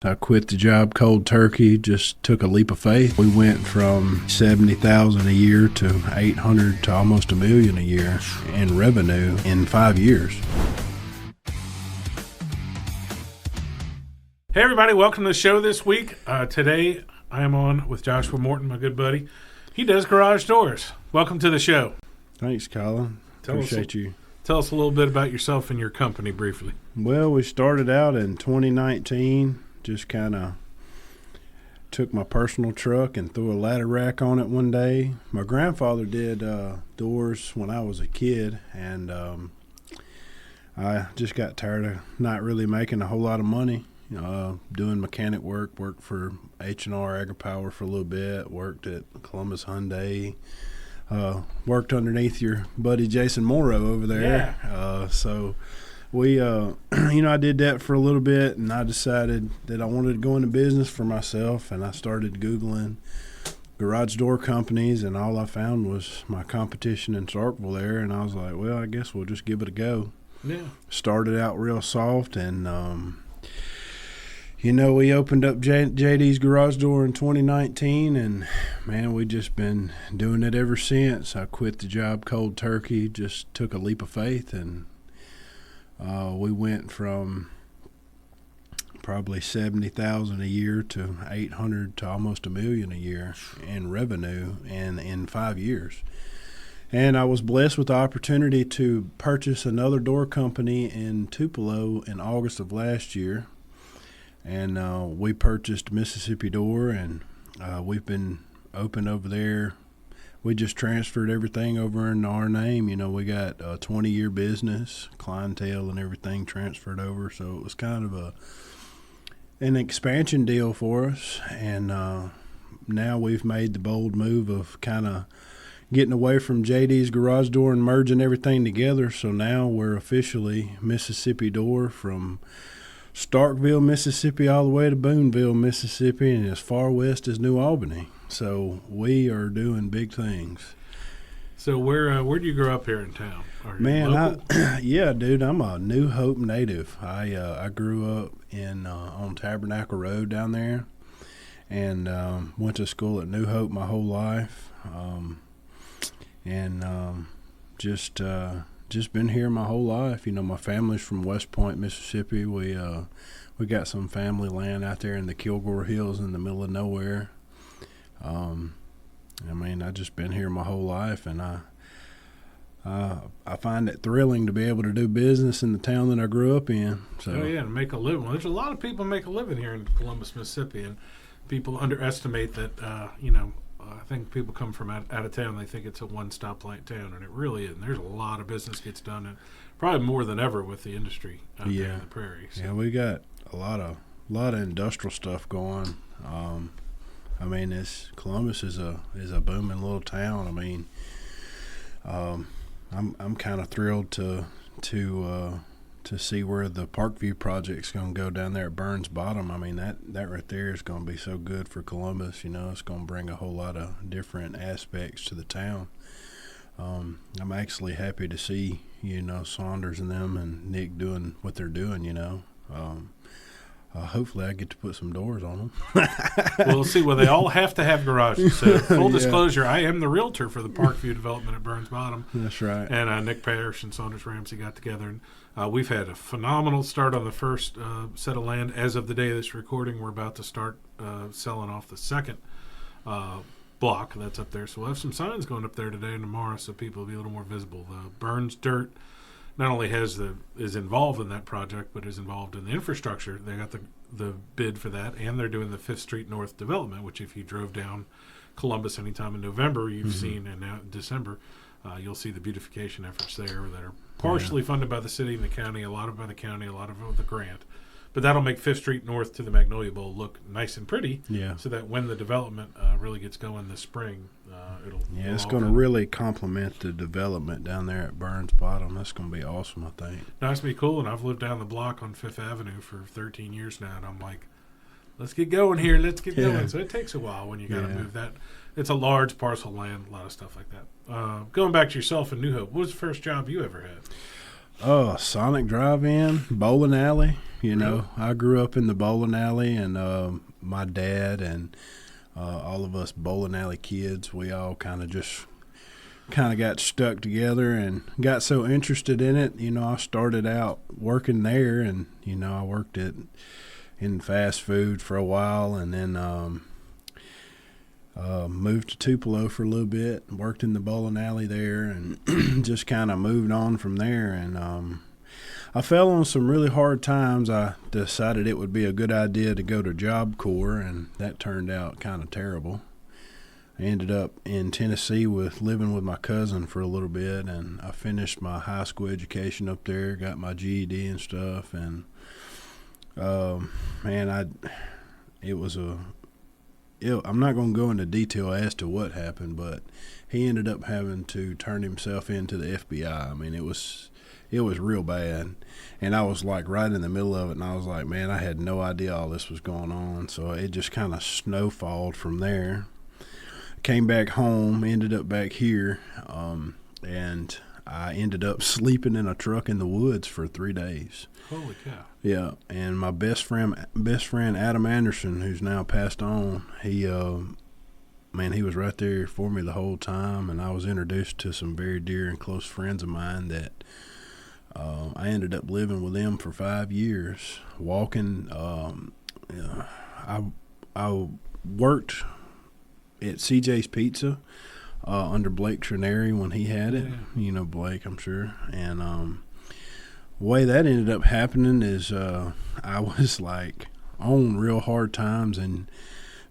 I quit the job cold turkey, just took a leap of faith. We went from $70,000 a year to $800,000 to almost $1 million a year in revenue in 5 years. Hey everybody, welcome to the show this week. Today I am on with Josh Morton, my good buddy. He does garage doors. Welcome to the show. Thanks, Colin. Appreciate you. Tell us a little bit about yourself and your company briefly. Well, we started out in 2019. Just kind of took my personal truck and threw a ladder rack on it one day. My grandfather did doors when I was a kid, and I just got tired of not really making a whole lot of money. Doing mechanic work, worked for H&R AgriPower for a little bit, worked at Columbus Hyundai, worked underneath your buddy Jason Morrow over there. Yeah. So we, I did that for a little bit, and I decided that I wanted to go into business for myself, and I started Googling garage door companies, and all I found was my competition in Starkville there, and I was like, well, I guess we'll just give it a go. Yeah. Started out real soft, and we opened up JD's Garage Door in 2019, and, man, we just been doing it ever since. I quit the job cold turkey, just took a leap of faith, and we went from probably $70,000 a year to $800,000 to almost $1 million a year in revenue in 5 years. And I was blessed with the opportunity to purchase another door company in Tupelo in August of last year. And we purchased Mississippi Door, and we've been open over there. We just transferred everything over in our name. We got a 20-year business, clientele and everything transferred over. So it was kind of an expansion deal for us. And now we've made the bold move of kind of getting away from JD's Garage Door and merging everything together. So now we're officially Mississippi Door, from Starkville, Mississippi, all the way to Booneville, Mississippi, and as far west as New Albany. So we are doing big things. So where do you grow up here in town? Are you Man, local? Yeah, dude, I'm a New Hope native. I grew up on Tabernacle Road down there, and went to school at New Hope my whole life, and just been here my whole life. My family's from West Point, Mississippi. We got some family land out there in the Kilgore Hills in the middle of nowhere. I just been here my whole life, and I find it thrilling to be able to do business in the town that I grew up in. So. Oh yeah, to make a living. Well, there's a lot of people make a living here in Columbus, Mississippi, and people underestimate that. I think people come from out of town, they think it's a one-stoplight town, and it really isn't. There's a lot of business gets done, and probably more than ever with the industry out there in the prairie. So. Yeah, we got a lot of industrial stuff going. Columbus is a booming little town. I'm kind of thrilled to see where the Parkview project's going to go down there at Burns Bottom. That right there is going to be so good for Columbus. It's going to bring a whole lot of different aspects to the town. I'm actually happy to see, Saunders and them and Nick doing what they're doing, hopefully I get to put some doors on them. We'll see. Well, they all have to have garages. So full disclosure, I am the realtor for the Parkview development at Burns Bottom. That's right. And Nick Parrish and Saunders Ramsey got together, and we've had a phenomenal start on the first set of land. As of the day of this recording, we're about to start selling off the second block that's up there. So we'll have some signs going up there today and tomorrow, so people will be a little more visible. Burns Dirt not only is involved in that project, but is involved in the infrastructure. They got the bid for that, and they're doing the 5th Street North development, which if you drove down Columbus anytime in November, you've seen, and now in December, you'll see the beautification efforts there that are partially funded by the city and the county, a lot of it by the county, a lot of it with the grant. But that'll make 5th Street North to the Magnolia Bowl look nice and pretty, so that when the development really gets going this spring, it's going to really complement the development down there at Burns Bottom. That's going to be awesome, I think. No, it's going to be cool, and I've lived down the block on 5th Avenue for 13 years now, and I'm like, let's get going here, let's get going. So it takes a while when you got to move that. It's a large parcel of land, a lot of stuff like that. Going back to yourself in New Hope, what was the first job you ever had? Sonic Drive-In, bowling alley. You know, I grew up in the bowling alley, and my dad and all of us bowling alley kids, we all kind of got stuck together and got so interested in it. You know, I started out working there, and you know, I worked in fast food for a while, and then moved to Tupelo for a little bit, worked in the bowling alley there, and just kind of moved on from there. And I fell on some really hard times. I decided it would be a good idea to go to Job Corps, and that turned out kind of terrible. I ended up in Tennessee living with my cousin for a little bit, and I finished my high school education up there, got my GED and stuff, and man, I'm not going to go into detail as to what happened, but he ended up having to turn himself into the FBI. I mean, it was real bad, and I was like right in the middle of it, and I was like, man, I had no idea all this was going on, so it just kind of snowfalled from there. Came back home, ended up back here, and I ended up sleeping in a truck in the woods for 3 days. Holy cow. Yeah, and my best friend Adam Anderson, who's now passed on, he was right there for me the whole time, and I was introduced to some very dear and close friends of mine that I ended up living with them for 5 years, walking. I worked at CJ's Pizza under Blake Trineri when he had it. Yeah. You know Blake, I'm sure. And the way that ended up happening is I was like on real hard times, and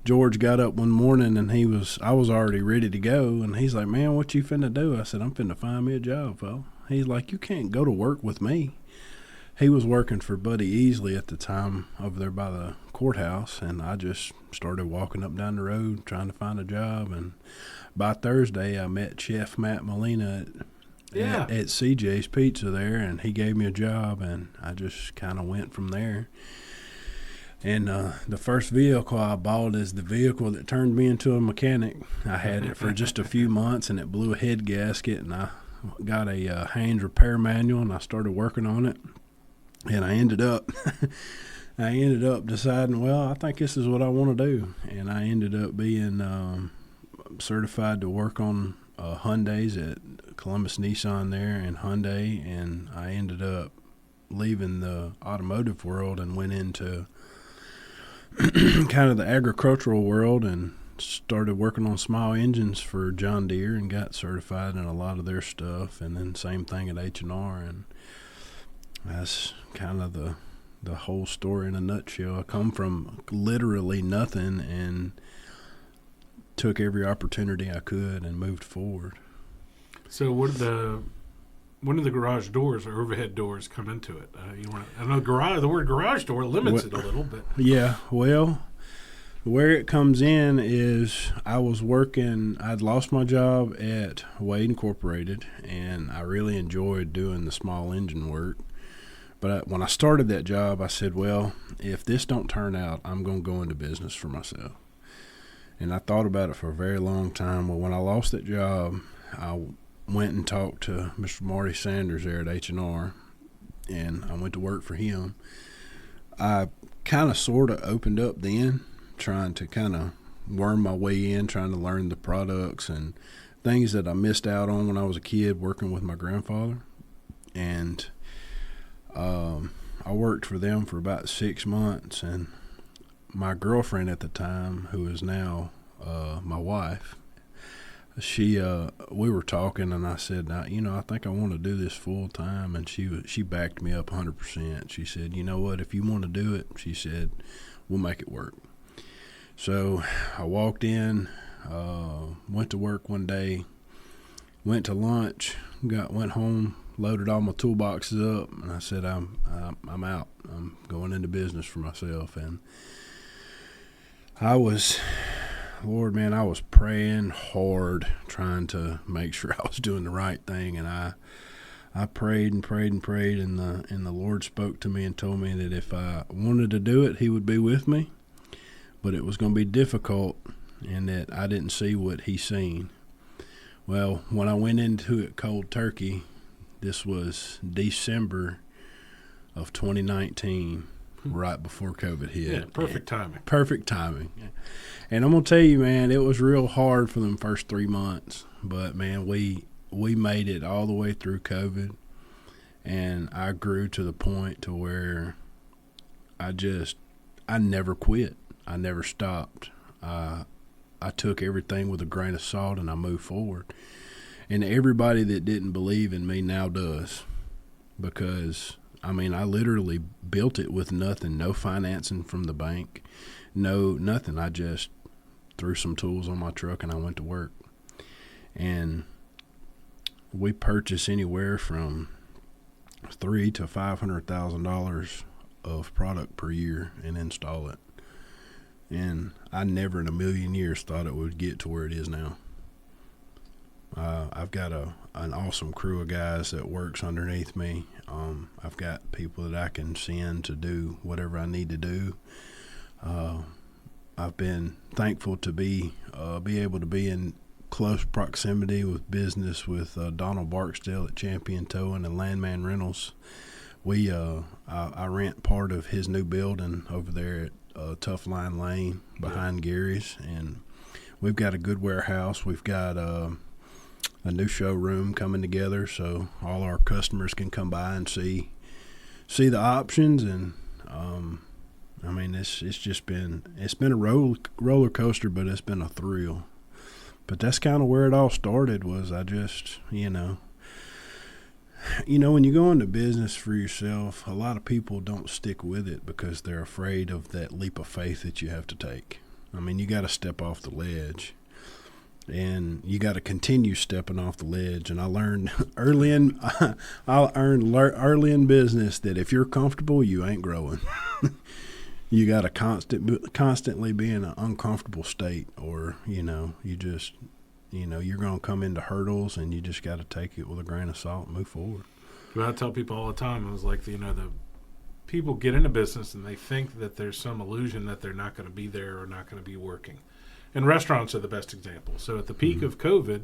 George got up one morning and I was already ready to go, and he's like, man, what you finna do? I said, I'm finna find me a job, fella. He's like, you can't go to work with me. He was working for Buddy Easley at the time over there by the courthouse, and I just started walking up down the road trying to find a job. And by Thursday, I met Chef Matt Molina at CJ's Pizza there, and he gave me a job, and I just kind of went from there. And the first vehicle I bought is the vehicle that turned me into a mechanic. I had it for just a few months, and it blew a head gasket, and I got a Haynes repair manual, and I started working on it. And I ended up deciding, well, I think this is what I want to do. And I ended up being certified to work on Hyundais at Columbus Nissan there in Hyundai. And I ended up leaving the automotive world and went into kind of the agricultural world and started working on small engines for John Deere and got certified in a lot of their stuff. And then same thing at H&R, and that's kind of the whole story in a nutshell. I come from literally nothing and took every opportunity I could and moved forward. So when do the garage doors or overhead doors come into it? I know the word garage door limits it a little bit. Yeah, well, where it comes in is I'd lost my job at Wade Incorporated, and I really enjoyed doing the small engine work. But when I started that job, I said, well, if this don't turn out, I'm going to go into business for myself. And I thought about it for a very long time. Well, when I lost that job, I went and talked to Mr. Marty Sanders there at H&R, and I went to work for him. I kind of sort of opened up then, trying to kind of worm my way in, trying to learn the products and things that I missed out on when I was a kid working with my grandfather. And I worked for them for about 6 months, and my girlfriend at the time, who is now my wife, we were talking, and I said, I think I want to do this full time, and she backed me up 100%. She said, you know what, if you want to do it, she said, we'll make it work. So I walked in, went to work one day, went to lunch, went home, loaded all my toolboxes up, and I said, I'm out. I'm going into business for myself. And I was praying hard, trying to make sure I was doing the right thing. And I prayed and prayed and prayed, and the Lord spoke to me and told me that if I wanted to do it, He would be with me, but it was going to be difficult, and that I didn't see what He seen. Well, when I went into it cold turkey, This was December of 2019, right before COVID hit. Yeah, perfect timing. Perfect timing. And I'm going to tell you, man, it was real hard for them first 3 months. But, man, we made it all the way through COVID. And I grew to the point to where I never quit. I never stopped. I took everything with a grain of salt and I moved forward. And everybody that didn't believe in me now does. Because, I mean, I literally built it with nothing, no financing from the bank, nothing. I just threw some tools on my truck and I went to work. And we purchase anywhere from $300,000 to $500,000 of product per year and install it. And I never in a million years thought it would get to where it is now. I've got an awesome crew of guys that works underneath me. I've got people that I can send to do whatever I need to do. I've been thankful to be able to be in close proximity with business with Donald Barksdale at Champion Towing and Landman Rentals. I rent part of his new building over there at Tough Line Lane behind Gary's, and we've got a good warehouse. We've got a new showroom coming together, so all our customers can come by and see the options. And I mean, it's been a roller coaster, but it's been a thrill. But that's kind of where it all started. Was I just when you go into business for yourself, a lot of people don't stick with it because they're afraid of that leap of faith that you have to take. I mean, you got to step off the ledge. And you got to continue stepping off the ledge. And I learned early in business that if you're comfortable, you ain't growing. You got to constantly be in an uncomfortable state, or you're going to come into hurdles, and you just got to take it with a grain of salt and move forward. Well, I tell people all the time, it was like the people get into business and they think that there's some illusion that they're not going to be there or not going to be working. And restaurants are the best example. So at the peak of COVID,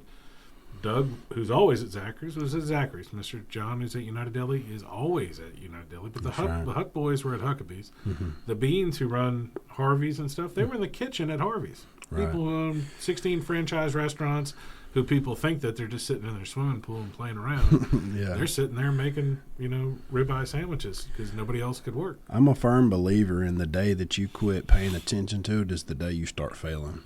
Doug, who's always at Zachary's, was at Zachary's. Mr. John, who's at United Deli, is always at United Deli. But the Huck boys were at Huckabee's. Mm-hmm. The Beans, who run Harvey's and stuff, they were in the kitchen at Harvey's. Right. People who own 16 franchise restaurants, who people think that they're just sitting in their swimming pool and playing around. Yeah. They're sitting there making, ribeye sandwiches because nobody else could work. I'm a firm believer in the day that you quit paying attention to it is the day you start failing.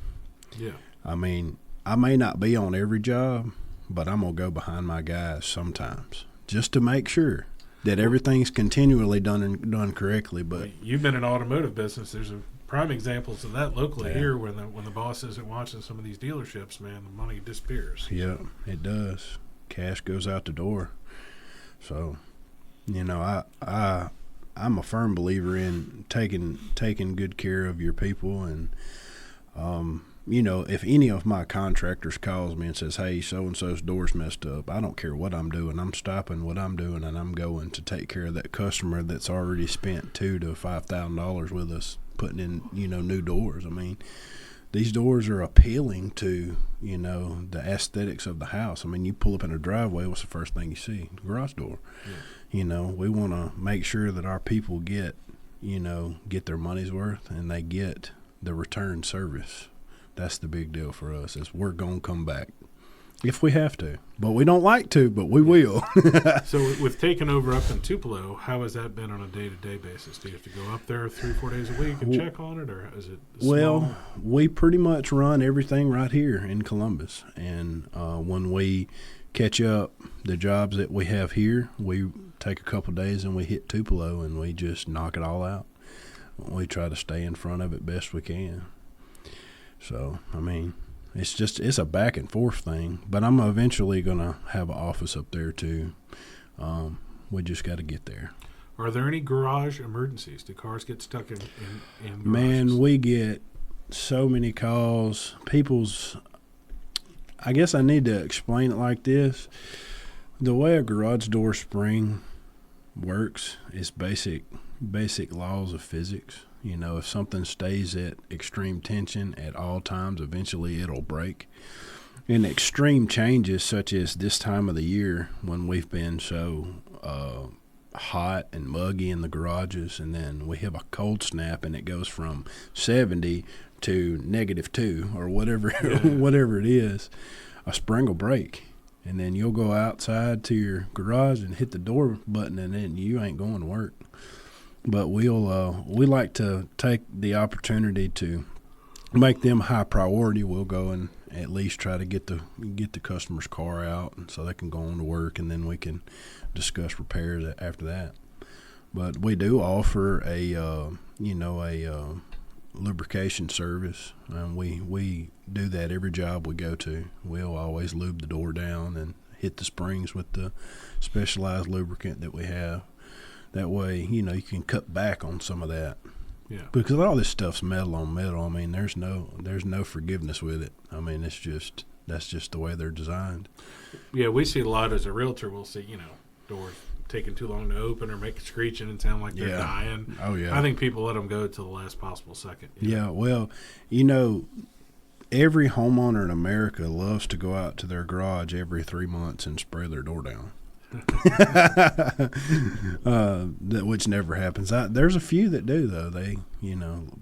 Yeah. I mean, I may not be on every job, but I'm going to go behind my guys sometimes just to make sure that everything's continually done correctly. But you've been in automotive business. There's prime examples of that locally here when the boss isn't watching some of these dealerships, man, the money disappears. Yeah, it does. Cash goes out the door. So, I'm a firm believer in taking good care of your people. And if any of my contractors calls me and says, hey, so-and-so's door's messed up, I don't care what I'm doing. I'm stopping what I'm doing, and I'm going to take care of that customer that's already spent $2,000 to $5,000 with us putting in, new doors. I mean, these doors are appealing to, the aesthetics of the house. I mean, you pull up in a driveway, what's the first thing you see? The garage door. Yeah. We want to make sure that our people get their money's worth, and they get the return service. That's the big deal for us, is we're going to come back if we have to. But we don't like to, but we will. So with taking over up in Tupelo, how has that been on a day-to-day basis? Do you have to go up there 3-4 days a week and check on it, or is it small? Well, we pretty much run everything right here in Columbus. And when we catch up the jobs that we have here, we take a couple days and we hit Tupelo and we just knock it all out. We try to stay in front of it best we can. So, I mean, it's a back and forth thing, but I'm eventually going to have an office up there too. We just got to get there. Are there any garage emergencies? Do cars get stuck in garages? Man, we get so many calls. I guess I need to explain it like this. The way a garage door spring works is basic laws of physics. If something stays at extreme tension at all times, eventually it'll break. in extreme changes such as this time of the year when we've been so hot and muggy in the garages, and then we have a cold snap and it goes from 70 to -2 or whatever whatever it is, a spring will break. And then you'll go outside to your garage and hit the door button, and then you ain't going to work. But we like to take the opportunity to make them high priority. We'll go and at least try to get the customer's car out, and so they can go on to work, and then we can discuss repairs after that. But we do offer a lubrication service, and we do that every job we go to. We'll always lube the door down and hit the springs with the specialized lubricant that we have. That way, you can cut back on some of that. Yeah. Because all this stuff's metal on metal. I mean, there's no forgiveness with it. I mean, that's just the way they're designed. Yeah, we see a lot as a realtor. We'll see, doors taking too long to open or make it screeching and sound like they're dying. Oh, yeah. I think people let them go to the last possible second. Yeah, well, every homeowner in America loves to go out to their garage every 3 months and spray their door down. Which never happens. There's a few that do, though. They,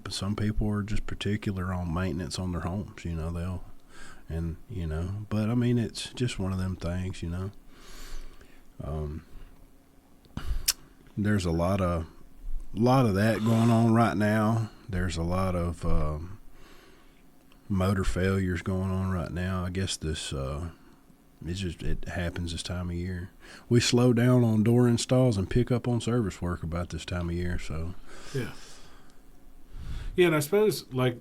some people are just particular on maintenance on their homes. But I mean, it's just one of them things. There's a lot of that going on right now. There's a lot of motor failures going on right now. I guess this. It happens this time of year. We slow down on door installs and pick up on service work about this time of year. So, yeah, and I suppose I'm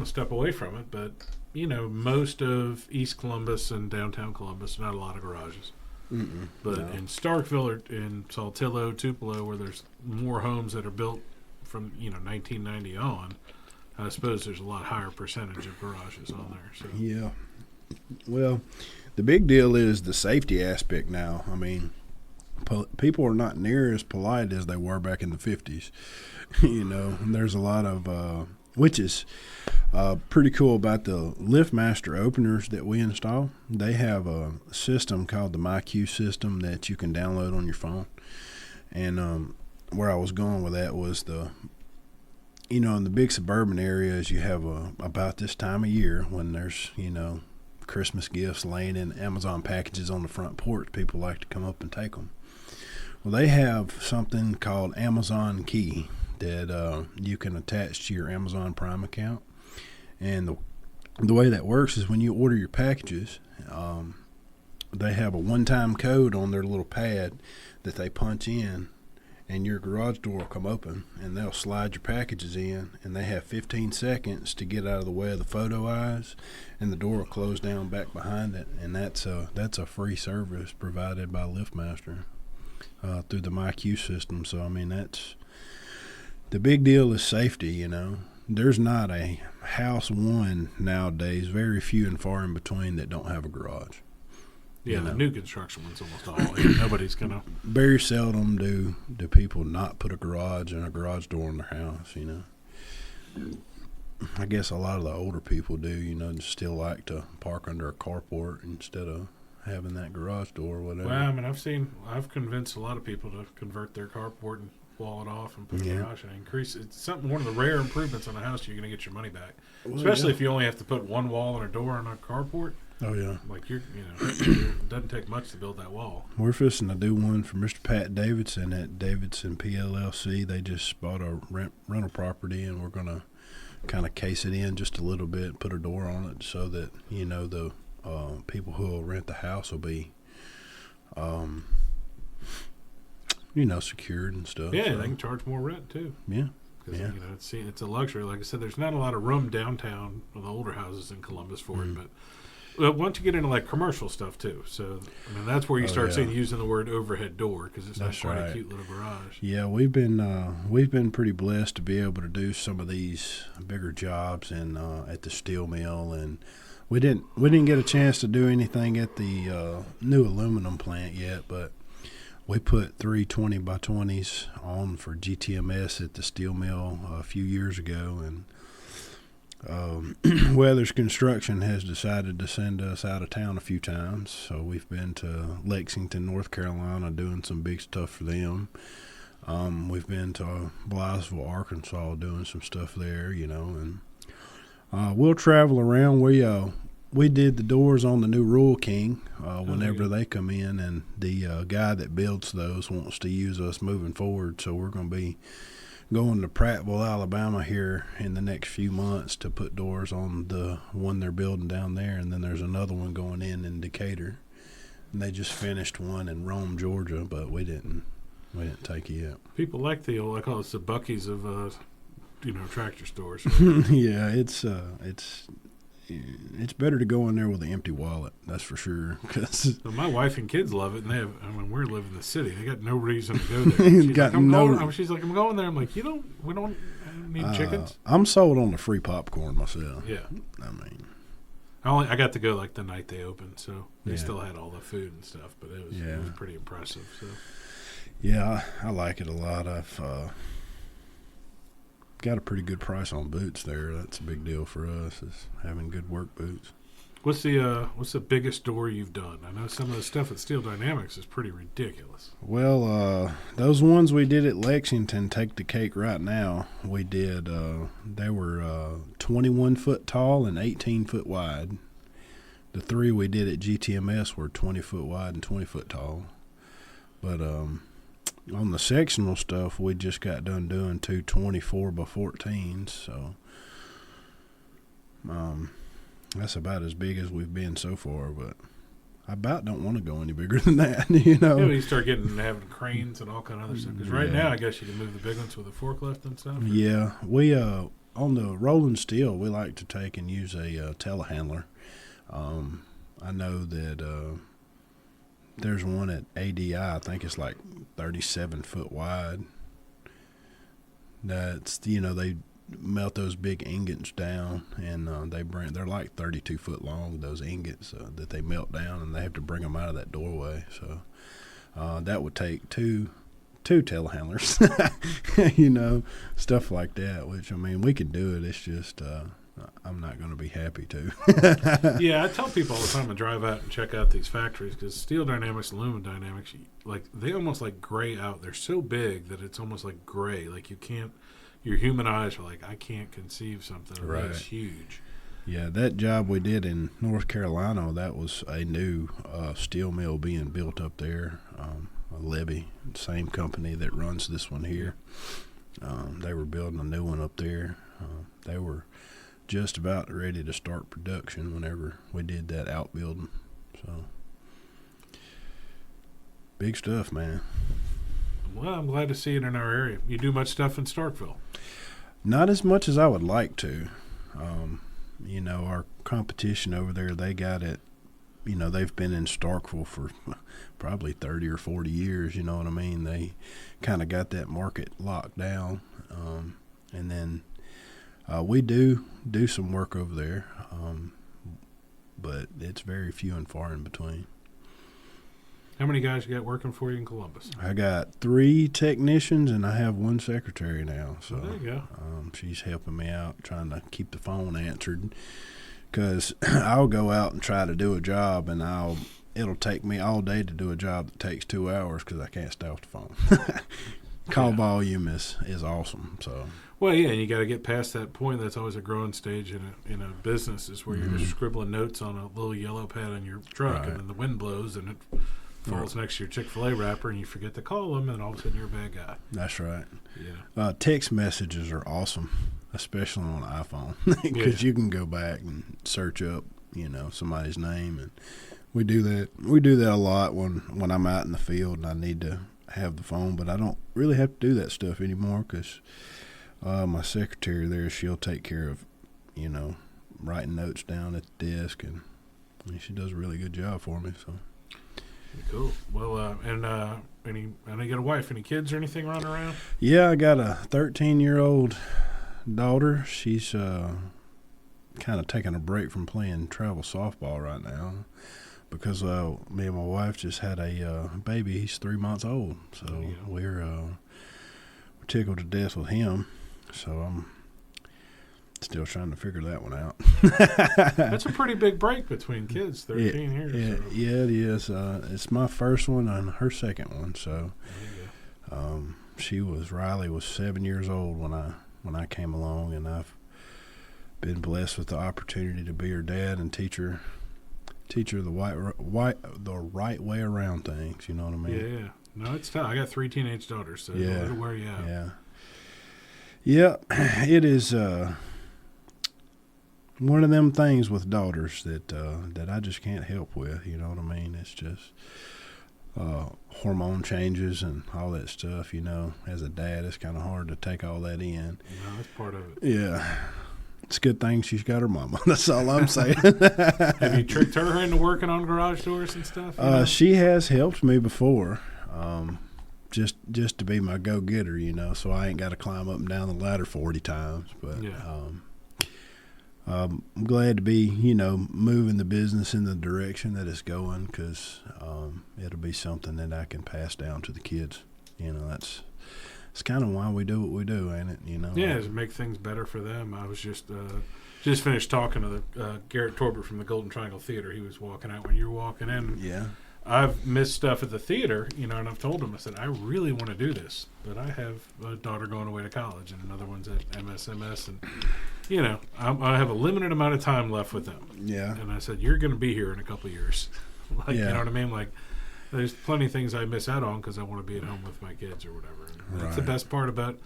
a step away from it, but most of East Columbus and downtown Columbus, not a lot of garages. But in Starkville or in Saltillo, Tupelo, where there's more homes that are built from 1990 on, I suppose there's a lot higher percentage of garages on there. So yeah. Well, the big deal is the safety aspect now. I mean, people are not near as polite as they were back in the 50s. There's a lot of, which is pretty cool about the LiftMaster openers that we install. They have a system called the MyQ system that you can download on your phone. And where I was going with that was in the big suburban areas, you have about this time of year when there's, Christmas gifts laying in Amazon packages on the front porch. People like to come up and take them. Well, they have something called Amazon Key that you can attach to your Amazon Prime account. And the way that works is when you order your packages, they have a one-time code on their little pad that they punch in, and your garage door will come open, and they'll slide your packages in, and they have 15 seconds to get out of the way of the photo eyes, and the door will close down back behind it. And that's a free service provided by LiftMaster through the MyQ system. So I mean, that's the big deal is safety. There's not a house one nowadays, very few and far in between, that don't have a garage. Yeah, the new construction ones almost all. Nobody's gonna. Very seldom do people not put a garage and a garage door in their house. I guess a lot of the older people do. Just still like to park under a carport instead of having that garage door or whatever. Well, I mean, I've convinced a lot of people to convert their carport and wall it off and put a garage and increase. It's one of the rare improvements on a house you're going to get your money back, especially if you only have to put one wall and a door on a carport. Oh, yeah. It doesn't take much to build that wall. We're fixing to do one for Mr. Pat Davidson at Davidson PLLC. They just bought a rental property, and we're going to kind of case it in just a little bit, put a door on it so that, the people who will rent the house will be, secured and stuff. Yeah, they can charge more rent, too. Yeah. Because, it's a luxury. Like I said, there's not a lot of room downtown with the older houses in Columbus for it, but once you get into commercial stuff too, so I mean that's where you start seeing using the word overhead door, because it's not quite a cute little garage. Yeah, we've been pretty blessed to be able to do some of these bigger jobs and at the steel mill, and we didn't get a chance to do anything at the new aluminum plant yet, but we put 3 20x20s on for GTMS at the steel mill a few years ago, and Weathers Construction has decided to send us out of town a few times, so we've been to Lexington, North Carolina, doing some big stuff for them. We've been to Blytheville, Arkansas, doing some stuff there, and we'll travel around. We did the doors on the new Royal King whenever they come in, and the guy that builds those wants to use us moving forward, so we're going to be going to Prattville, Alabama here in the next few months to put doors on the one they're building down there, and then there's another one going in Decatur. And they just finished one in Rome, Georgia, but we didn't take it yet. People like the old, I call it the Buc-ee's of tractor stores. Yeah, it's better to go in there with an empty wallet, that's for sure. Cause my wife and kids love it, and we live in the city. They got no reason to go there. She's like, I'm going there. I'm like, we don't need chickens. I'm sold on the free popcorn myself. Yeah. I mean, I got to go like the night they opened, so they still had all the food and stuff, but it was pretty impressive. So. Yeah, I like it a lot. I've got a pretty good price on boots there. That's a big deal for us, is having good work boots. What's the biggest door you've done? I know some of the stuff at Steel Dynamics is pretty ridiculous. Well, those ones we did at Lexington take the cake right now. We did, they were 21 foot tall and 18 foot wide. The three we did at GTMS were 20 foot wide and 20 foot tall. But on the sectional stuff, we just got done doing two 24 by 14s, so that's about as big as we've been so far, but I about don't want to go any bigger than that, Yeah, you start having cranes and all kind of other stuff, because right now I guess you can move the big ones with a forklift and stuff. Yeah, we on the rolling steel, we like to take and use a telehandler. I know that there's one at ADI, I think it's like 37 foot wide. That's, they melt those big ingots down, and they're like 32 foot long, those ingots that they melt down, and they have to bring them out of that doorway. So that would take two telehandlers, stuff like that, which, I mean, we can do it. It's just I'm not going to be happy to. Yeah, I tell people all the time to drive out and check out these factories, because Steel Dynamics and Aluminum Dynamics, they almost like gray out. They're so big that it's almost like gray. Like your human eyes are like, I can't conceive something that's huge. Yeah, that job we did in North Carolina, that was a new steel mill being built up there. Levy, same company that runs this one here. They were building a new one up there. They were just about ready to start production whenever we did that outbuilding. So, big stuff, man. Well, I'm glad to see it in our area. You do much stuff in Starkville? Not as much as I would like to. Our competition over there, they got it, they've been in Starkville for probably 30 or 40 years, you know what I mean? They kind of got that market locked down. And then we do some work over there, but it's very few and far in between. How many guys you got working for you in Columbus? I got 3 technicians, and I have 1 secretary now. So there you go. She's helping me out, trying to keep the phone answered, because I'll go out and try to do a job, and it'll take me all day to do a job that takes 2 hours because I can't stay off the phone. Call volume is awesome. So. Well, yeah, and you got to get past that point. That's always a growing stage in a business, is where you're just scribbling notes on a little yellow pad on your truck, and then the wind blows and it falls next to your Chick-fil-A wrapper, and you forget to call them, and all of a sudden you're a bad guy. That's right. Yeah. Text messages are awesome, especially on an iPhone, because you can go back and search up, somebody's name, and we do that. We do that a lot when I'm out in the field and I need to have the phone, but I don't really have to do that stuff anymore, because my secretary there, she'll take care of, writing notes down at the desk, and she does a really good job for me. So. Cool. Well, I know you got a wife. Any kids or anything running around? Yeah, I got a 13-year-old daughter. She's kind of taking a break from playing travel softball right now, because me and my wife just had a baby. He's 3 months old, so we're tickled to death with him. So it's Still trying to figure that one out. That's a pretty big break between kids, 13 years. Yeah, So. yeah, it is. It's my first one and her second one. So Riley was 7 years old when I came along, and I've been blessed with the opportunity to be her dad and teach her the right way around things. You know what I mean? Yeah. No, it's tough. I got 3 teenage daughters, so it'll wear you out. Yeah. Yeah, it is one of them things with daughters that I just can't help with. You know what I mean? It's just hormone changes and all that stuff. You know, as a dad, it's kind of hard to take all that in. No, that's part of it. Yeah. It's a good thing she's got her mama. That's all I'm saying. Have you tricked her into working on garage doors and stuff? She has helped me before. Just to be my go-getter, you know, so I ain't got to climb up and down the ladder 40 times. But I'm glad to be, you know, moving the business in the direction that it's going, because it'll be something that I can pass down to the kids. You know, it's kind of why we do what we do, ain't it? You know. Yeah, to make things better for them. I was just finished talking to the Garrett Torbert from the Golden Triangle Theater. He was walking out when you were walking in. Yeah. I've missed stuff at the theater, you know, and I've told him, I said, I really want to do this, but I have a daughter going away to college and another one's at MSMS, and, you know, I have a limited amount of time left with them. Yeah. And I said, you're going to be here in a couple of years. You know what I mean? Like, there's plenty of things I miss out on because I want to be at home with my kids or whatever. And that's the best part about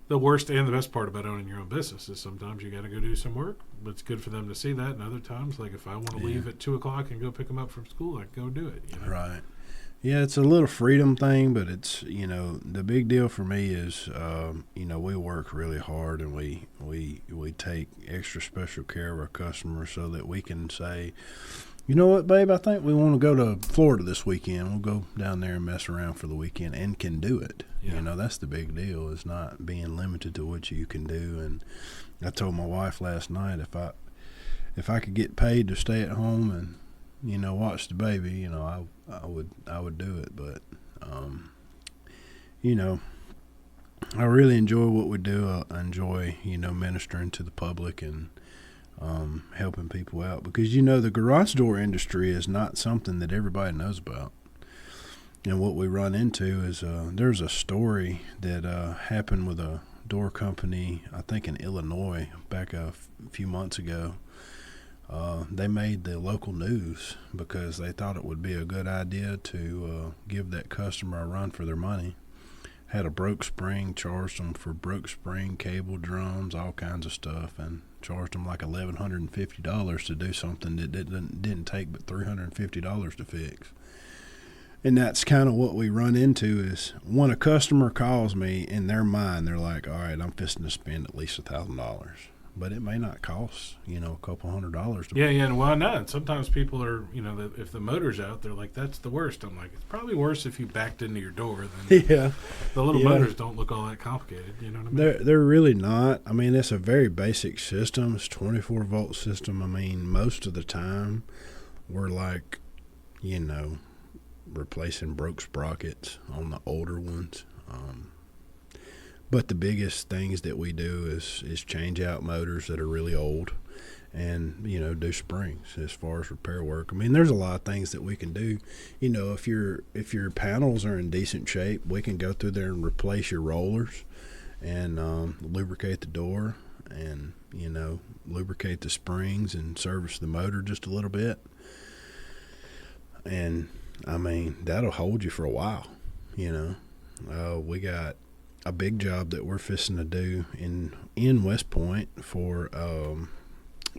the worst and the best part about owning your own business is sometimes you got to go do some work, but it's good for them to see that. And other times, like if I want to leave at 2:00 and go pick them up from school, I can go do it. You know? Right. Yeah, it's a little freedom thing, but it's, you know, the big deal for me is, you know, we work really hard and we take extra special care of our customers so that we can say, you know what, babe, I think we want to go to Florida this weekend. We'll go down there and mess around for the weekend and can do it. Yeah. You know, that's the big deal, is not being limited to what you can do. And I told my wife last night, if I could get paid to stay at home and, you know, watch the baby, you know, I would do it. But, you know, I really enjoy what we do. I enjoy, you know, ministering to the public and helping people out, because, you know, the garage door industry is not something that everybody knows about. And what we run into is there's a story that happened with a door company, I think in Illinois, back a few months ago. They made the local news because they thought it would be a good idea to give that customer a run for their money. Had a broke spring, charged them for broke spring, cable, drums, all kinds of stuff, and charged them like $1,150 to do something that didn't take but $350 to fix. And that's kind of what we run into is when a customer calls me, in their mind, they're like, all right, I'm fixing to spend at least $1,000. But it may not cost, you know, a couple $100. Yeah, and why not? Sometimes people are, you know, if the motor's out, they're like, that's the worst. I'm like, it's probably worse if you backed into your door. Than the little motors don't look all that complicated, you know what I mean? They're really not. I mean, it's a very basic system. It's a 24-volt system. I mean, most of the time, we're like, you know, replacing broke sprockets on the older ones. But the biggest things that we do is change out motors that are really old and, you know, do springs as far as repair work. I mean, there's a lot of things that we can do. You know, if your panels are in decent shape, we can go through there and replace your rollers and lubricate the door and, you know, lubricate the springs and service the motor just a little bit. And, I mean, that'll hold you for a while, you know. We got a big job that we're fixing to do in West Point for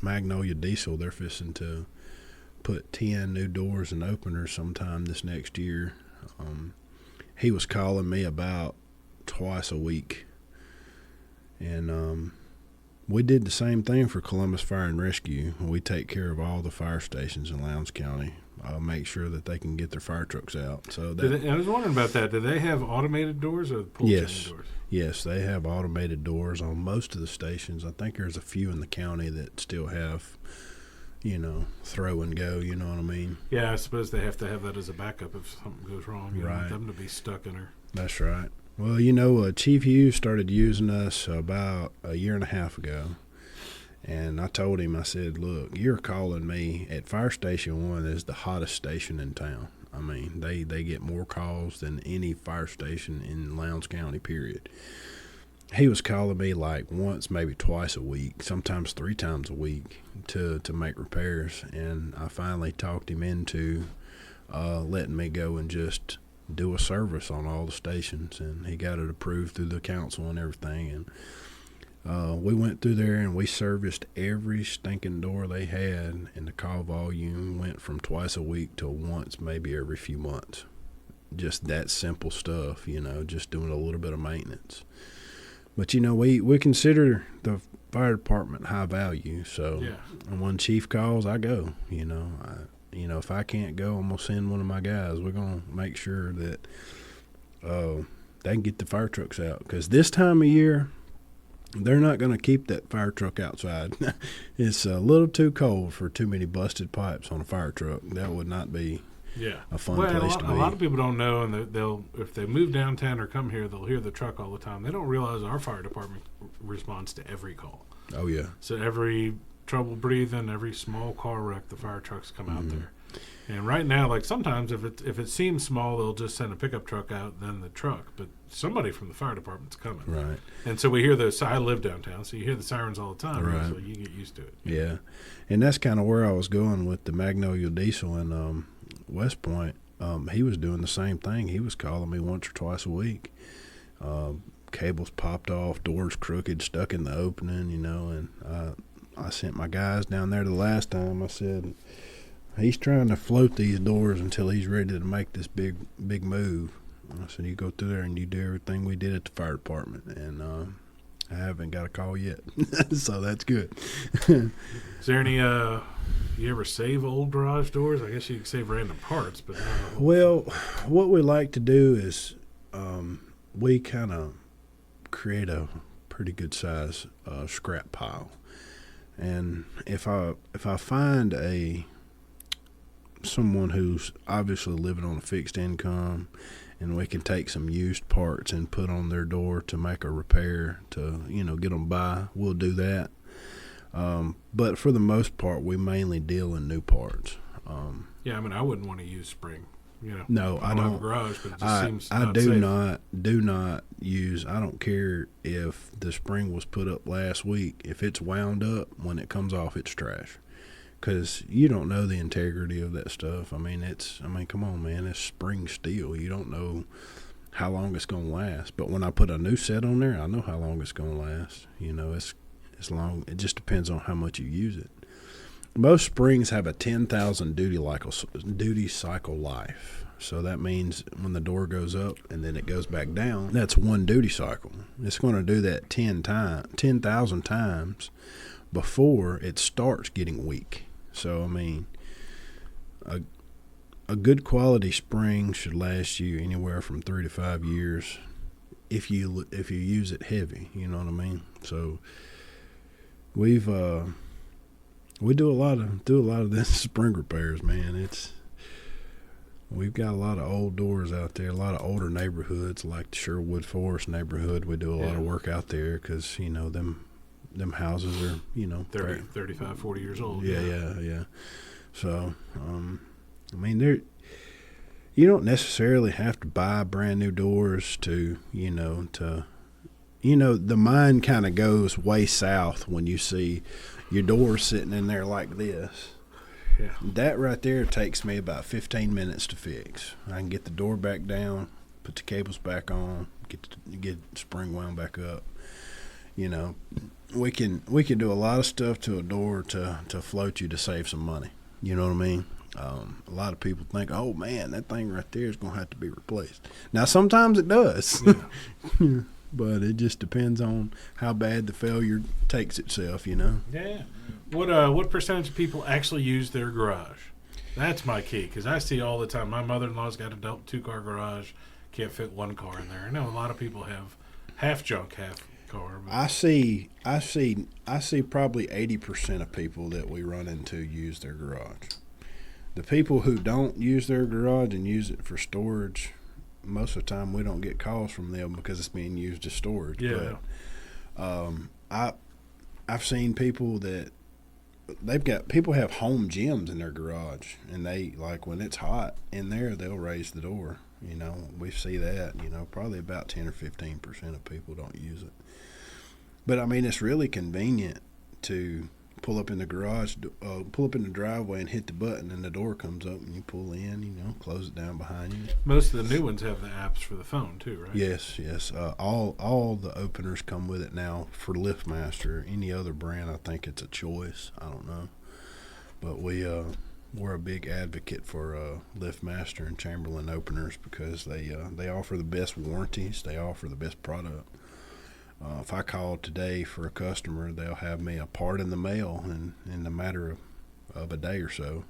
Magnolia Diesel. They're fixing to put 10 new doors and openers sometime this next year. He was calling me about twice a week. And we did the same thing for Columbus Fire and Rescue. We take care of all the fire stations in Lowndes County. Make sure that they can get their fire trucks out. So I was wondering about that. Do they have automated doors or pull chain doors? Yes, they have automated doors on most of the stations. I think there's a few in the county that still have, you know, throw and go. You know what I mean? Yeah, I suppose they have to have that as a backup if something goes wrong. You don't want them to be stuck in her. That's right. Well, you know, Chief Hughes started using us about a year and a half ago. And I told him, I said, look, you're calling me at Fire Station 1 is the hottest station in town. I mean, they get more calls than any fire station in Lowndes County, period. He was calling me like once, maybe twice a week, sometimes 3 times a week to make repairs. And I finally talked him into letting me go and just do a service on all the stations. And he got it approved through the council and everything. And we went through there and we serviced every stinking door they had. And the call volume went from twice a week to once, maybe every few months. Just that simple stuff, just doing a little bit of maintenance. But, we consider the fire department high value. So when chief calls, I go. If I can't go, I'm going to send one of my guys. We're going to make sure that they can get the fire trucks out. Because this time of year, they're not going to keep that fire truck outside. It's a little too cold for too many busted pipes on a fire truck. That would not be a fun place to be. A lot of people don't know, and if they move downtown or come here, they'll hear the truck all the time. They don't realize our fire department responds to every call. Oh, yeah. So every trouble breathing, every small car wreck, the fire trucks come out there. And right now, like sometimes if it seems small, they'll just send a pickup truck out, then the truck. But somebody from the fire department's coming. Right. And so we hear those. I live downtown, so you hear the sirens all the time. Right. So you get used to it. Yeah. And that's kind of where I was going with the Magnolia Diesel in West Point. He was doing the same thing. He was calling me once or twice a week. Cables popped off, doors crooked, stuck in the opening, and I sent my guys down there the last time. I said, he's trying to float these doors until he's ready to make this big move. I said, you go through there and you do everything we did at the fire department. And I haven't got a call yet. So that's good. Is there any, you ever save old garage doors? I guess you can save random parts, but well, what we like to do is we kind of create a pretty good size scrap pile. And if I find someone who's obviously living on a fixed income, and we can take some used parts and put on their door to make a repair to get them by, we'll do that. But for the most part, we mainly deal in new parts. I wouldn't want to use spring. No, I don't. Have a garage, but it just seems I not do safe. not use. I don't care if the spring was put up last week. If it's wound up, when it comes off, it's trash. Because you don't know the integrity of that stuff. I mean, come on, man. It's spring steel. You don't know how long it's going to last. But when I put a new set on there, I know how long it's going to last. It's long. It just depends on how much you use it. Most springs have a 10,000 duty cycle life. So that means when the door goes up and then it goes back down, that's one duty cycle. It's going to do that 10,000 times before it starts getting weak. So, a good quality spring should last you anywhere from 3 to 5 years if you use it heavy. You know what I mean? So, we do a lot of this spring repairs, man. We've got a lot of old doors out there, a lot of older neighborhoods like the Sherwood Forest neighborhood. We do a lot of work out there because them houses are, 30, 35, 40 years old. Yeah. So, you don't necessarily have to buy brand new doors the mind kind of goes way south when you see your door sitting in there like this. Yeah. That right there takes me about 15 minutes to fix. I can get the door back down, put the cables back on, get the spring wound back up. We can do a lot of stuff to a door to float you to save some money. You know what I mean? A lot of people think, oh man, that thing right there is going to have to be replaced. Now sometimes it does, but it just depends on how bad the failure takes itself. Yeah. What percentage of people actually use their garage? That's my key, because I see all the time. My mother-in-law's got a 2-car garage, can't fit 1 car in there. I know a lot of people have half junk, half car. I see probably 80% of people that we run into use their garage. The people who don't use their garage and use it for storage, most of the time we don't get calls from them because it's being used as storage. Yeah. But I I've seen people that people have home gyms in their garage, and they, like, when it's hot in there, they'll raise the door. You know, we see that. You know, probably about 10 or 15% of people don't use it. But I mean, it's really convenient to pull up in the garage, pull up in the driveway, and hit the button, and the door comes up, and you pull in. You know, close it down behind you. Most of the new ones have the apps for the phone too, right? Yes. All the openers come with it now. For LiftMaster, any other brand, I think it's a choice. I don't know, but we're a big advocate for LiftMaster and Chamberlain openers because they offer the best warranties. They offer the best product. If I call today for a customer, they'll have me a part in the mail in a matter of a day or so,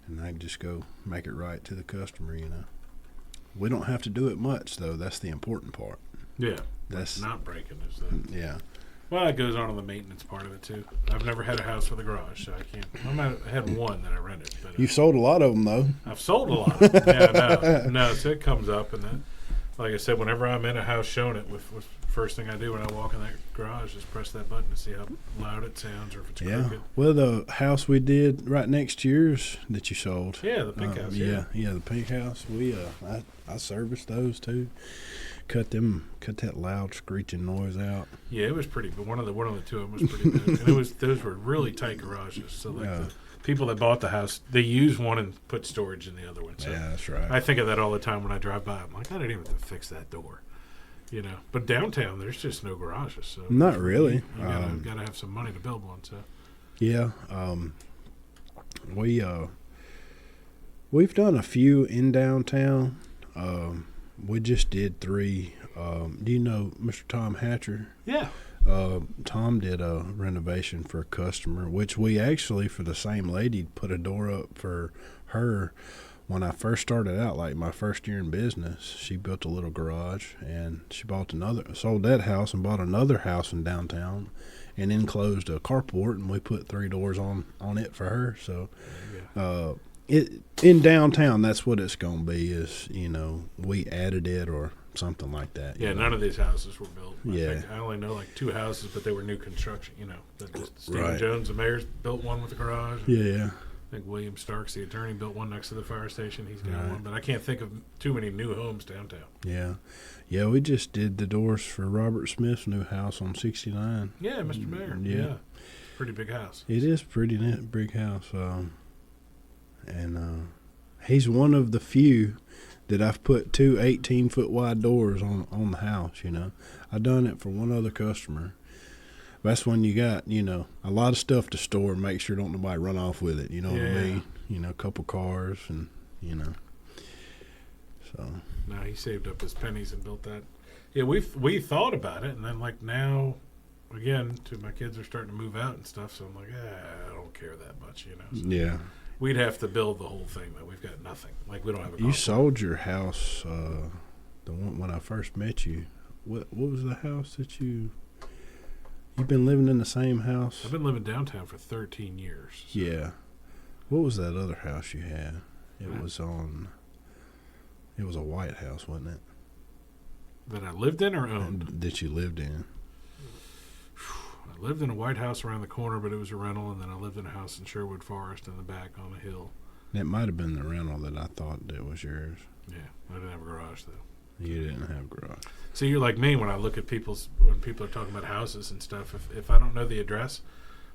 and I can just go make it right to the customer. You know, we don't have to do it much though. That's the important part. Yeah, that's not breaking. Is the yeah. Well, it goes on the maintenance part of it too. I've never had a house with a garage, so I can't. I had one that I rented. But, You've sold a lot of them though. I've sold a lot. Yeah, no. So it comes up, and then, like I said, whenever I'm in a house showing it, with first thing I do when I walk in that garage is press that button to see how loud it sounds or if it's crooked. Well, the house we did right next to yours that you sold. Yeah, the pink house. Yeah, the pink house. We I serviced those too. Cut that loud screeching noise out. Yeah, it was pretty. But one of the two of them was pretty good. And those were really tight garages. So like the people that bought the house, they used one and put storage in the other one. So yeah, that's right. I think of that all the time when I drive by. I'm like, I didn't even have to fix that door. You know, but downtown there's just no garages. So not really. You gotta have some money to build one. So yeah, we've done a few in downtown. We just did 3. Do you know Mr. Tom Hatcher? Yeah. Tom did a renovation for a customer, which we actually, for the same lady, put a door up for her. When I first started out, like my first year in business, she built a little garage, and she sold that house and bought another house in downtown and enclosed a carport, and we put 3 doors on it for her. So in downtown, that's what it's going to be is, you know, we added it or something like that. Yeah, none of these houses were built. Yeah. I only know like 2 houses, but they were new construction, you know. Stephen Right. Jones, the mayor's, built one with a garage. Yeah. I think William Starks, the attorney, built one next to the fire station. He's got Right. one, but I can't think of too many new homes downtown. Yeah, we just did the doors for Robert Smith's new house on 69. Yeah, Mr. Mayor. Yeah. Pretty big house. It is pretty big house. And he's one of the few that I've put 2 18-foot wide doors on the house, you know. I done it for one other customer. That's when you got, you know, a lot of stuff to store and make sure don't nobody run off with it, you know what I mean? You know, a couple cars and, you know. So. No, he saved up his pennies and built that. Yeah, we thought about it, and then like now, again, my kids are starting to move out and stuff, so I'm like, I don't care that much, you know. So Yeah. we'd have to build the whole thing, though. We've got nothing. Like, we don't have a You sold your house, the one when I first met you. What was the house that you've been living in the same house? I've been living downtown for 13 years. So. Yeah. What was that other house you had? It was a white house, wasn't it? That I lived in or owned? That you lived in. I lived in a white house around the corner, but it was a rental, and then I lived in a house in Sherwood Forest in the back on a hill. It might have been the rental that I thought that was yours. Yeah, I didn't have a garage, though. You didn't have a garage. So you're like me when I look at when people are talking about houses and stuff. If I don't know the address,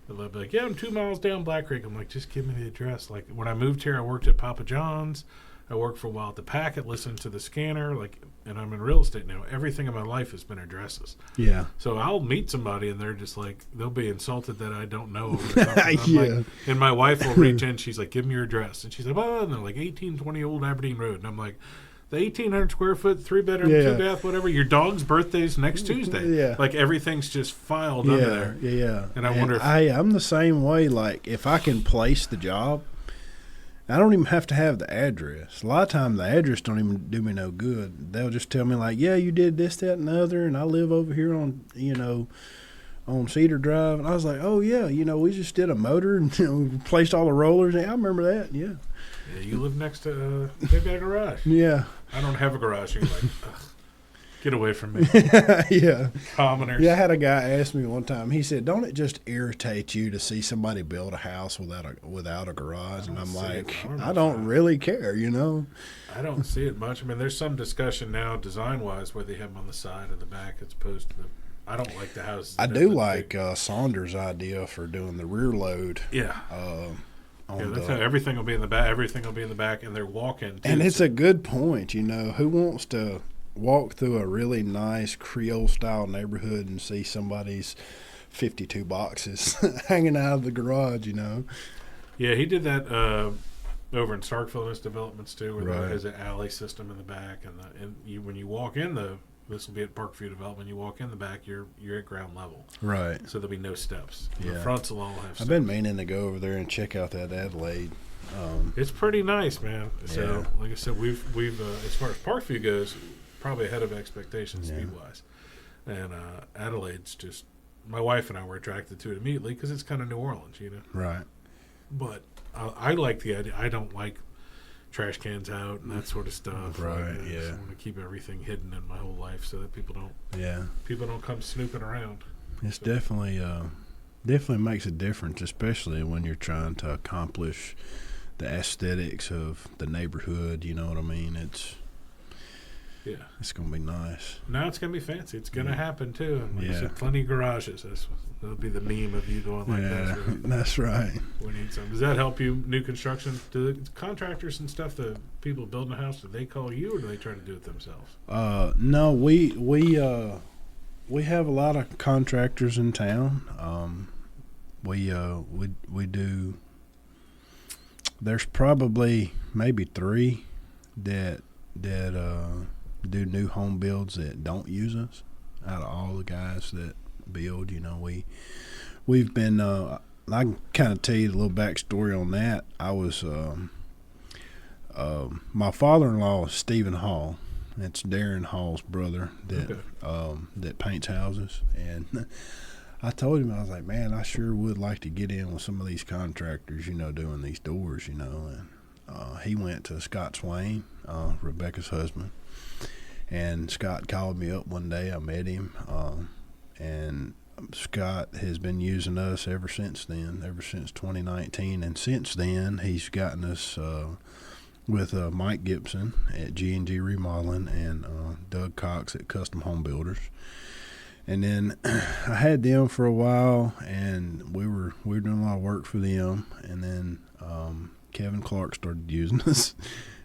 they'll be like, yeah, I'm 2 miles down Black Creek. I'm like, just give me the address. Like, when I moved here, I worked at Papa John's. I worked for a while at the Packet, listened to the scanner, and I'm in real estate now. Everything in my life has been addresses. Yeah. So I'll meet somebody, and they're just like, they'll be insulted that I don't know. Or something. Yeah. Like, and my wife will reach in. She's like, give me your address. And she's like, oh, and they're like 1820 Old Aberdeen Road. And I'm like, the 1,800 square foot, 3-bedroom, 2-bath, whatever. Your dog's birthday's next Tuesday. Yeah. Like, everything's just filed under there. Yeah. And I wonder if I'm the same way. Like, if I can place the job, I don't even have to have the address. A lot of times the address don't even do me no good. They'll just tell me like, yeah, you did this, that, and the other, and I live over here on, you know, on Cedar Drive. And I was like, oh, yeah, you know, we just did a motor and we placed all the rollers. Yeah, I remember that, yeah. Yeah, you live next to, they've got a garage. Yeah. I don't have a garage. You're like, ugh. Get away from me. Yeah. Commoners. Yeah, I had a guy ask me one time. He said, "Don't it just irritate you to see somebody build a house without a garage?" And I'm like, I don't really care, you know. I don't see it much. I mean, there's some discussion now, design-wise, where they have them on the side or the back as opposed to the. I don't like the houses. I do like Saunders' idea for doing the rear load. Yeah. That's how everything will be in the back. Everything will be in the back, and they're walk-in. And it's a good point, you know. Who wants to walk through a really nice Creole-style neighborhood and see somebody's 52 boxes hanging out of the garage, you know? Yeah, he did that over in Starkville in his developments too, where there is an alley system in the back, and when you walk in this will be at Parkview Development. You walk in the back, you're at ground level, right? So there'll be no steps. Yeah. The fronts will all have steps. I've been meaning to go over there and check out that Adelaide. It's pretty nice, man. So, Yeah. like I said, we've as far as Parkview goes, probably ahead of expectations Yeah. speed-wise. And Adelaide's just, my wife and I were attracted to it immediately because it's kind of New Orleans, you know. Right. But I like the idea. I don't like trash cans out and that sort of stuff. Right. I just want to keep everything hidden in my whole life so that people don't come snooping around. It's definitely makes a difference, especially when you're trying to accomplish the aesthetics of the neighborhood. You know what I mean? It's gonna be nice. Now it's gonna be fancy. It's gonna happen too. And like I Yeah. said, plenty of garages. That'll be the meme of you going like that. That's right. We need some. Does that help you? New construction? Do the contractors and stuff, the people building a house, do they call you or do they try to do it themselves? No, we have a lot of contractors in town. We do. There's probably maybe 3 that do new home builds that don't use us. Out of all the guys that build, you know, we've been. I can kind of tell you a little backstory on that. I was my father-in-law is Stephen Hall. That's Darren Hall's brother that paints houses. And I told him, I was like, man, I sure would like to get in with some of these contractors, you know, doing these doors, you know. And he went to Scott Swain, Rebecca's husband. And Scott called me up one day. I met him. And Scott has been using us ever since then, ever since 2019. And since then, he's gotten us with Mike Gibson at G&G Remodeling and Doug Cox at Custom Home Builders. And then I had them for a while, and we were doing a lot of work for them. And then Kevin Clark started using us.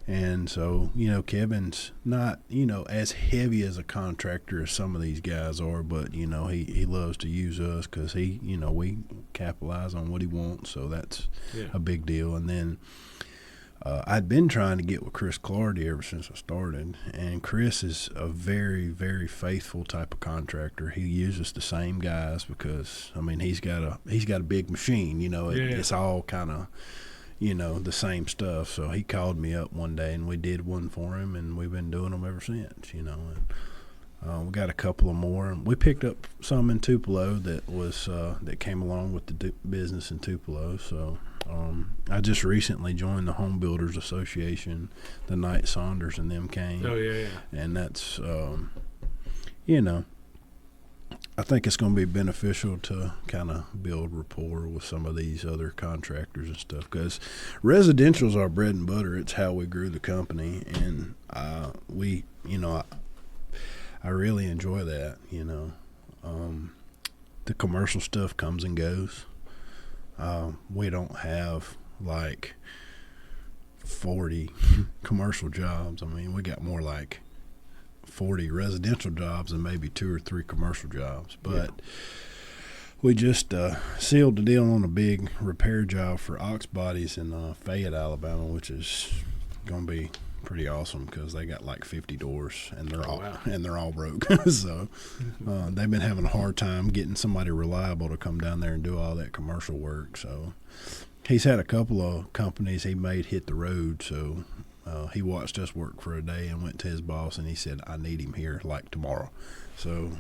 And so, you know, Kevin's not, you know, as heavy as a contractor as some of these guys are, but, you know, he loves to use us because he, you know, we capitalize on what he wants. So that's a big deal. And then I'd been trying to get with Chris Clardy ever since I started. And Chris is a very, very faithful type of contractor. He uses the same guys because, I mean, he's got a big machine, you know, it's all kind of, you know, the same stuff. So he called me up one day and we did one for him, and we've been doing them ever since, you know. And we got a couple of more. We picked up some in Tupelo that came along with the business in Tupelo. So I just recently joined the Home Builders Association the night Saunders and them came. Oh, yeah. And that's, you know, I think it's going to be beneficial to kind of build rapport with some of these other contractors and stuff, because residential is our bread and butter. It's how we grew the company, and we, you know, I really enjoy that, you know. The commercial stuff comes and goes. We don't have like 40 commercial jobs. I mean, we got more like 40 residential jobs and maybe 2 or 3 commercial jobs. But we just sealed the deal on a big repair job for Ox Bodies in Fayette, Alabama, which is going to be pretty awesome because they got like 50 doors and they're all broke. So they've been having a hard time getting somebody reliable to come down there and do all that commercial work. So he's had a couple of companies he made hit the road. So he watched us work for a day and went to his boss and he said, I need him here like tomorrow. So,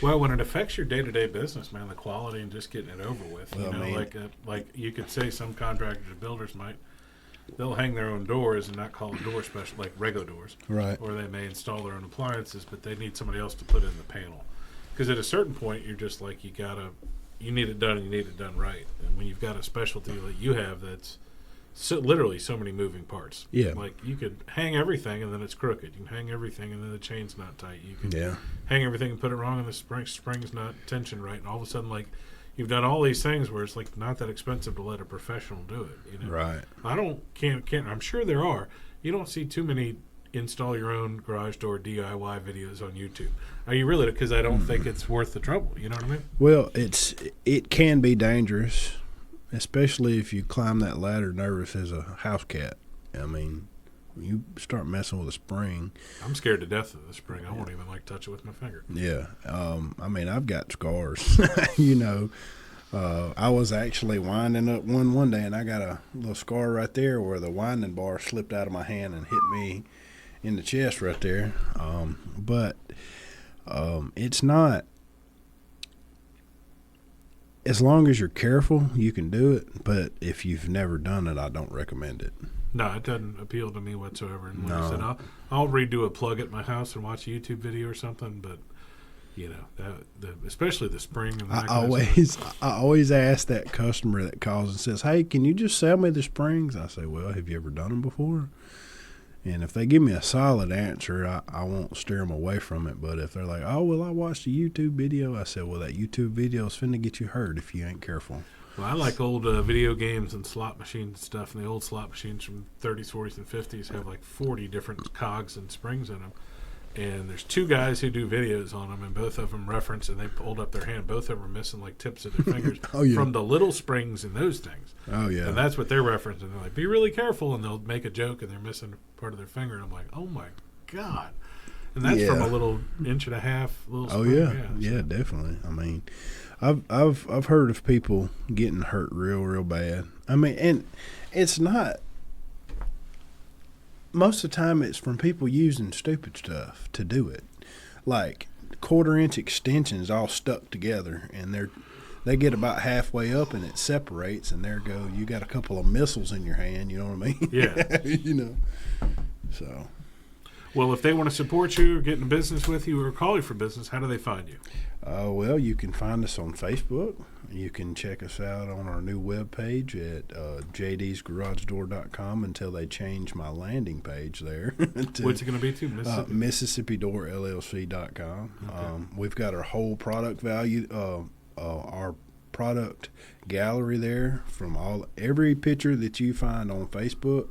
well, when it affects your day-to-day business, man, the quality and just getting it over with, you know, like you could say some contractors or builders might they'll hang their own doors and not call a door special, like Rego doors. Right. Or they may install their own appliances, but they need somebody else to put in the panel. Because at a certain point, you're just like, you need it done, and you need it done right. And when you've got a specialty that you have that's literally so many moving parts. Yeah. Like, you could hang everything and then it's crooked. You can hang everything and then the chain's not tight. You can hang everything and put it wrong and the spring's not tensioned right. And all of a sudden, like, you've done all these things where it's like not that expensive to let a professional do it. You know? Right. I'm sure there are. You don't see too many install your own garage door DIY videos on YouTube. Are you really? Because I don't think it's worth the trouble. You know what I mean? Well, it can be dangerous, especially if you climb that ladder nervous as a house cat. I mean, when you start messing with a spring. I'm scared to death of the spring. I won't even touch it with my finger. Yeah. I mean, I've got scars. You know, I was actually winding up one day, and I got a little scar right there where the winding bar slipped out of my hand and hit me in the chest right there. But it's not. As long as you're careful, you can do it. But if you've never done it, I don't recommend it. No, it doesn't appeal to me whatsoever. And like No. I said, I'll redo a plug at my house and watch a YouTube video or something. But you know, especially the spring. And I always ask that customer that calls and says, "Hey, can you just sell me the springs?" I say, "Well, have you ever done them before?" And if they give me a solid answer, I won't steer them away from it. But if they're like, "Oh, well, I watched a YouTube video," I said, "Well, that YouTube video is finna get you hurt if you ain't careful." Well, I like old video games and slot machines and stuff. And the old slot machines from 30s, 40s, and 50s have like 40 different cogs and springs in them. And there's two guys who do videos on them, and both of them reference, and they pulled up their hand. Both of them are missing like tips of their fingers from the little springs in those things. Oh, yeah. And that's what they're referencing. They're like, be really careful, and they'll make a joke, and they're missing part of their finger. And I'm like, oh, my God. And that's from a little inch and a half little spring. Oh, yeah. Yeah, definitely. I mean, I've heard of people getting hurt real bad. I mean, and it's not. Most of the time, it's from people using stupid stuff to do it, like 1/4-inch extensions all stuck together, and they get about halfway up and it separates, and there go, you got a couple of missiles in your hand. You know what I mean? Yeah. You know. So. Well, if they want to support you or get in business with you or call you for business, how do they find you? Well, you can find us on Facebook. You can check us out on our new webpage at jdsgaragedoor.com until they change my landing page there. What's it going to be to? MississippiDoorLLC.com. Okay. We've got our whole product value, our product gallery there from every picture that you find on Facebook,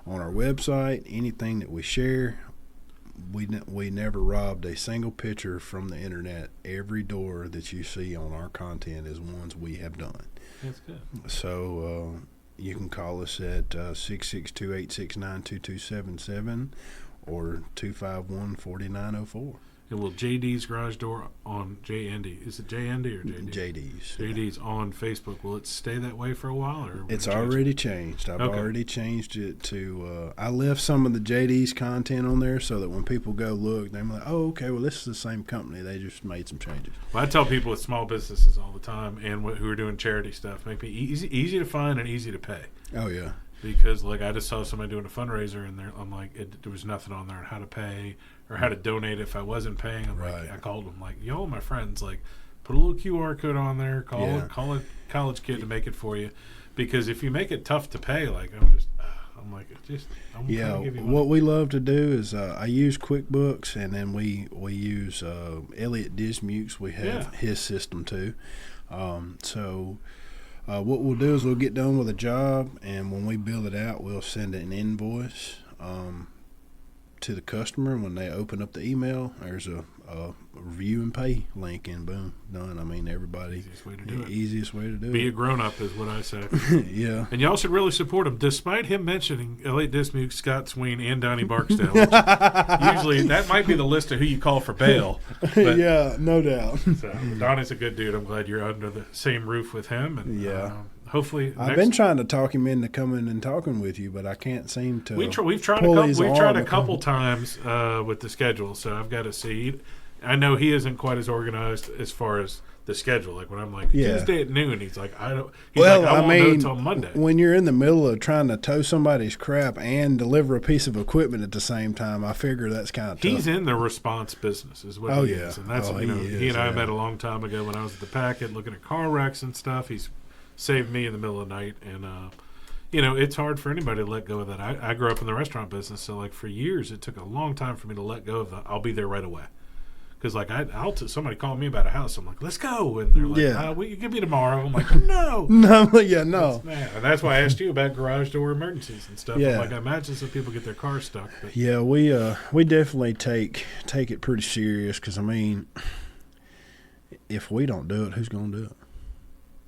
on our website, anything that we share. We never robbed a single picture from the internet. Every door that you see on our content is ones we have done. That's good. So you can call us at 662-869-2277 or 251-4904. And will JD's Garage Door on JND? Is it JND or JD? JD's. JD's on Facebook. Will it stay that way for a while? Or It's already changed. I've already changed it to I left some of the JD's content on there so that when people go look, they're like, oh, okay, well, this is the same company. They just made some changes. Well, I tell people with small businesses all the time and who are doing charity stuff, make me easy to find and easy to pay. Oh, yeah. Because, like, I just saw somebody doing a fundraiser, and I'm like, there was nothing on there on how to pay or how to donate if I wasn't paying. I called them, like, y'all, my friends, like, put a little QR code on there, call a college kid to make it for you. Because if you make it tough to pay, like, I'm give you what we love to do is I use QuickBooks, and then we use Elliot Dismukes. We have his system too. What we'll do is we'll get done with a job, and when we bill it out, we'll send an invoice to the customer. When they open up the email, there's a review and pay link, and boom, done. I mean, everybody. Easiest way to do it. Easiest way to do it. Be a grown-up is what I say. Yeah. And y'all should really support him, despite him mentioning Elliot Dismuke, Scott Sween, and Donnie Barksdale. Usually, that might be the list of who you call for bail. But, yeah, no doubt. So, Donnie's a good dude. I'm glad you're under the same roof with him. And hopefully, I've been trying to talk him into coming and talking with you, but I can't seem to. We've tried a couple times with the schedule, so I've got to see. I know he isn't quite as organized as far as the schedule. Like when I'm like Yeah. Tuesday at noon, he's like, I don't. He's Well, like, I I won't know mean, until Monday. when you're in the middle of trying to tow somebody's crap and deliver a piece of equipment at the same time, I figure that's kind of tough. He's in the response business, is what he is, and that's he and I met a long time ago when I was at the packet looking at car wrecks and stuff. He's saved me in the middle of the night, and it's hard for anybody to let go of that. I grew up in the restaurant business, so like for years it took a long time for me to let go of that. I'll be there right away. Because like somebody called me about a house, I'm like, let's go, and they're like, will you give me tomorrow? I'm like, no, no. And that's why I asked you about garage door emergencies and stuff. Yeah. I'm like, I imagine some people get their cars stuck. But. Yeah, we definitely take it pretty serious because I mean, if we don't do it, who's going to do it?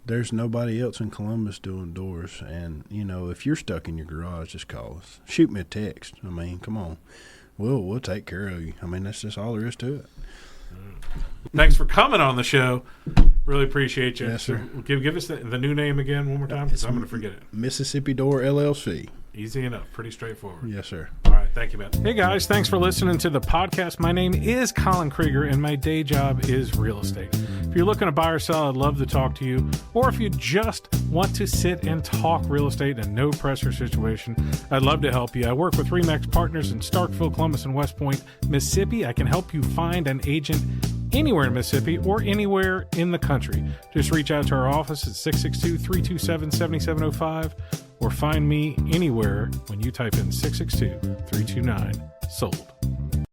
There's nobody else in Columbus doing doors, and if you're stuck in your garage, just call us. Shoot me a text. I mean, come on, we'll take care of you. I mean, that's just all there is to it. Thanks for coming on the show. Really appreciate you. Yes, sir. Give us the new name again one more time because I'm going to forget it. Mississippi Door LLC. Easy enough. Pretty straightforward. Yes, sir. All right. Thank you, man. Hey, guys. Thanks for listening to the podcast. My name is Colin Krieger, and my day job is real estate. If you're looking to buy or sell, I'd love to talk to you. Or if you just want to sit and talk real estate in a no-pressure situation, I'd love to help you. I work with RE/MAX Partners in Starkville, Columbus, and West Point, Mississippi. I can help you find an agent anywhere in Mississippi or anywhere in the country. Just reach out to our office at 662-327-7705 or find me anywhere when you type in 662-329-SOLD.